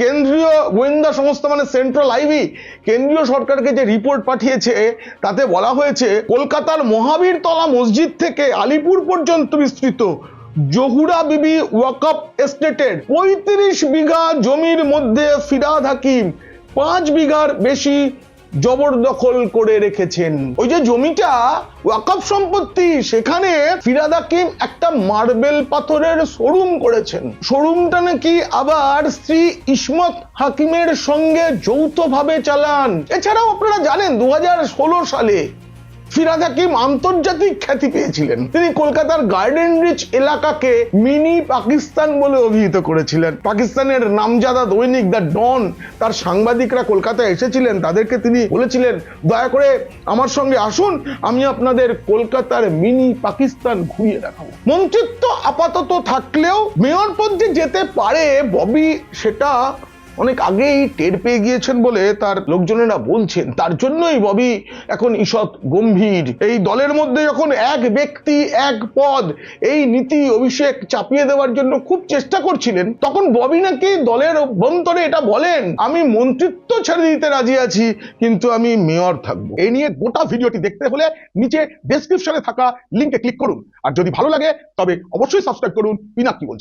কেন্দ্রীয় গোয়েন্দা সংস্থা মানে সেন্ট্রাল আইবি কেন্দ্রীয় সরকারকে যে রিপোর্ট পাঠিয়েছে তাতে বলা হয়েছে কলকাতার মহাবীরতলা মসজিদ থেকে আলিপুর পর্যন্ত বিস্তৃত জহুরা বিবি ওয়াকফ এস্টেটের ৩৫ বিঘা জমির মধ্যে ফিরহাদ হাকিম 5 বিঘার বেশি জবরদখল করে রেখেছেন। ওই যে জমিটা ওয়াকফ সম্পত্তি, সেখানে ফিরহাদ হাকিম একটা মার্বেল পাথরের শোরুম করেছেন। শোরুমটা নাকি আবার স্ত্রী ইসমত হাকিমের সঙ্গে যৌথভাবে চালান। এছাড়াও আপনারা জানেন 2016 সালে ফিরহাদ হাকিম আন্তর্জাতিক খ্যাতি পেয়েছিলেন। তিনি কলকাতার গার্ডেন রিচ এলাকাকে মিনি পাকিস্তান বলে অভিহিত করেছিলেন। পাকিস্তানের নামজাদা দৈনিক দ্য ডন তার সাংবাদিকরা কলকাতায় এসেছিলেন, তাদেরকে তিনি বলেছিলেন দয়া করে আমার সঙ্গে আসুন, আমি আপনাদের কলকাতার মিনি পাকিস্তান ঘুরিয়ে দেখাবো। মন্ত্রিত্ব আপাতত থাকলেও মেয়র পদে যেতে পারে ববি, সেটা অনেক আগেই টের পেয়ে গিয়েছেন বলে তার লোকজনেরা বলছেন। তার জন্যই ববি এখন ঈষৎ গম্ভীর। এই দলের মধ্যে যখন এক ব্যক্তি এক পদ এই নীতি অভিষেক চাপিয়ে দেওয়ার জন্য খুব চেষ্টা করছিলেন, তখন ববি নাকি দলের অভ্যন্তরে এটা বলেন, আমি মন্ত্রিত্ব ছেড়ে দিতে রাজি আছি কিন্তু আমি মেয়র থাকবো। এই নিয়ে গোটা ভিডিওটি দেখতে হলে নিচে ডেসক্রিপশনে থাকা লিঙ্কে ক্লিক করুন। আর যদি ভালো লাগে তবে অবশ্যই সাবস্ক্রাইব করুন। পিনাক কি বলছেন।